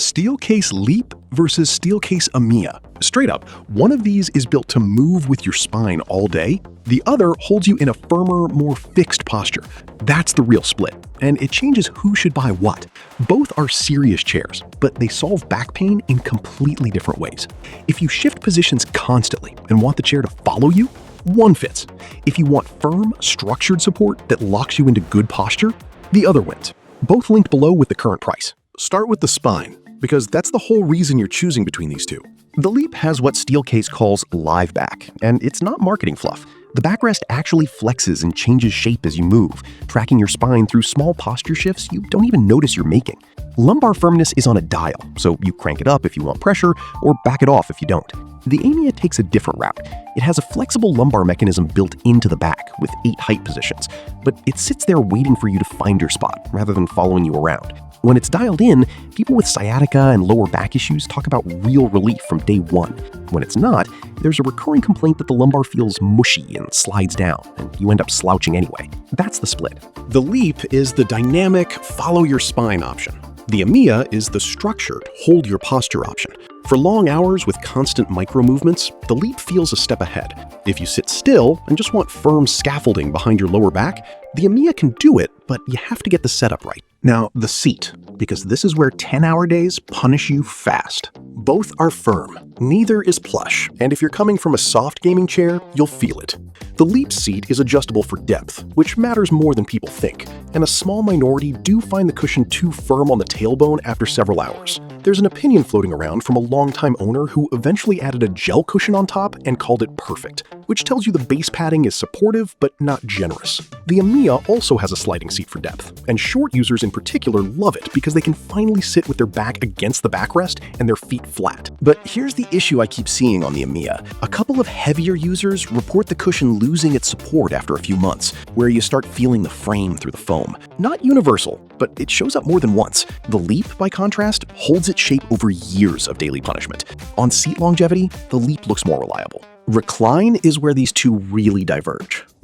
Steelcase Leap versus Steelcase Amia. Straight up, one of these is built to move with your spine all day, the other holds you in a firmer, more fixed posture. That's the real split, and it changes who should buy what. Both are serious chairs, but they solve back pain in completely different ways. If you shift positions constantly and want the chair to follow you, one fits. If you want firm, structured support that locks you into good posture, the other wins. Both linked below with the current price. Start with the spine, because that's the whole reason you're choosing between these two. The Leap has what Steelcase calls live back, and it's not marketing fluff. The backrest actually flexes and changes shape as you move, tracking your spine through small posture shifts you don't even notice you're making. Lumbar firmness is on a dial, so you crank it up if you want pressure, or back it off if you don't. The Amia takes a different route. It has a flexible lumbar mechanism built into the back with 8 height positions, but it sits there waiting for you to find your spot rather than following you around. When it's dialed in, people with sciatica and lower back issues talk about real relief from day one. When it's not, there's a recurring complaint that the lumbar feels mushy and slides down, and you end up slouching anyway. That's the split. The Leap is the dynamic, follow your spine option. The Amia is the structured, hold your posture option. For long hours with constant micro movements, the Leap feels a step ahead. If you sit still and just want firm scaffolding behind your lower back, the Amia can do it, but you have to get the setup right. Now, the seat, because this is where 10-hour days punish you fast. Both are firm, neither is plush, and if you're coming from a soft gaming chair, you'll feel it. The Leap seat is adjustable for depth, which matters more than people think, and a small minority do find the cushion too firm on the tailbone after several hours. There's an opinion floating around from a longtime owner who eventually added a gel cushion on top and called it perfect, which tells you the base padding is supportive but not generous. The Amia also has a sliding seat for depth, and short users in particular love it because they can finally sit with their back against the backrest and their feet flat. But here's the issue I keep seeing on the Amia. A couple of heavier users report the cushion losing its support after a few months, where you start feeling the frame through the foam. Not universal, but it shows up more than once. The Leap, by contrast, holds its shape over years of daily punishment. On seat longevity, the Leap looks more reliable. Recline is where these two really diverge.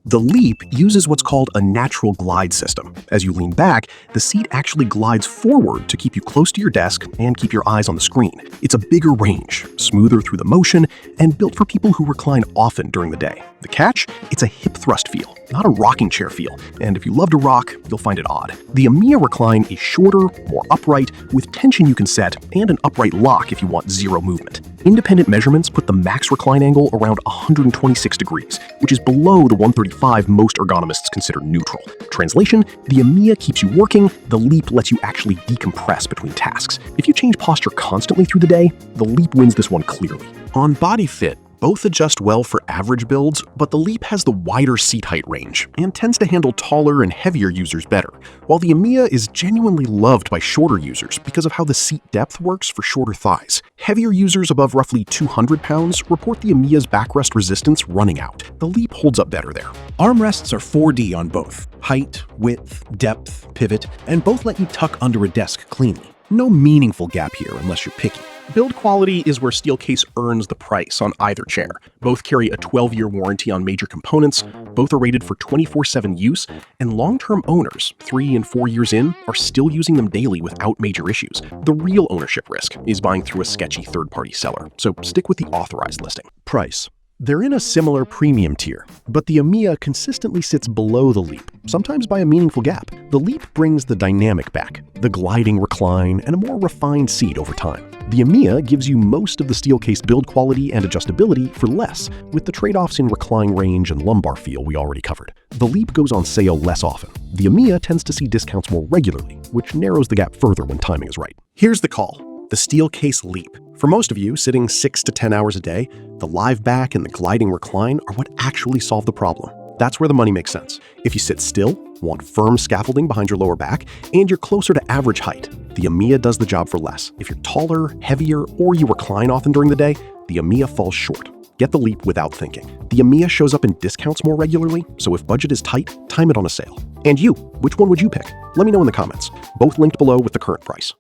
The Leap uses what's called a natural glide system. As you lean back, the seat actually glides forward to keep you close to your desk and keep your eyes on the screen. It's a bigger range, smoother through the motion, and built for people who recline often during the day. The catch? It's a hip thrust feel, not a rocking chair feel, and if you love to rock, you'll find it odd. The Amia Recline is shorter, more upright, with tension you can set, and an upright lock if you want zero movement. Independent measurements put the max recline angle around 126 degrees, which is below the 135 most ergonomists consider neutral. Translation, the Amia keeps you working, the Leap lets you actually decompress between tasks. If you change posture constantly through the day, the Leap wins this one clearly. On body fit, both adjust well for average builds, but the Leap has the wider seat height range and tends to handle taller and heavier users better, while the Amia is genuinely loved by shorter users because of how the seat depth works for shorter thighs. Heavier users above roughly 200 pounds report the Amia's backrest resistance running out. The Leap holds up better there. Armrests are 4D on both: height, width, depth, pivot, and both let you tuck under a desk cleanly. No meaningful gap here unless you're picky. Build quality is where Steelcase earns the price on either chair. Both carry a 12-year warranty on major components, both are rated for 24/7 use, and long-term owners, 3 and 4 years in, are still using them daily without major issues. The real ownership risk is buying through a sketchy third-party seller, so stick with the authorized listing. Price. They're in a similar premium tier, but the Amia consistently sits below the Leap, sometimes by a meaningful gap. The Leap brings the dynamic back, the gliding recline, and a more refined seat over time. The Amia gives you most of the Steelcase build quality and adjustability for less, with the trade-offs in recline range and lumbar feel we already covered. The Leap goes on sale less often. The Amia tends to see discounts more regularly, which narrows the gap further when timing is right. Here's the call: the Steelcase Leap. For most of you, sitting 6 to 10 hours a day, the live back and the gliding recline are what actually solve the problem. That's where the money makes sense. If you sit still, want firm scaffolding behind your lower back, and you're closer to average height, the Amia does the job for less. If you're taller, heavier, or you recline often during the day, the Amia falls short. Get the Leap without thinking. The Amia shows up in discounts more regularly, so if budget is tight, time it on a sale. And you, which one would you pick? Let me know in the comments. Both linked below with the current price.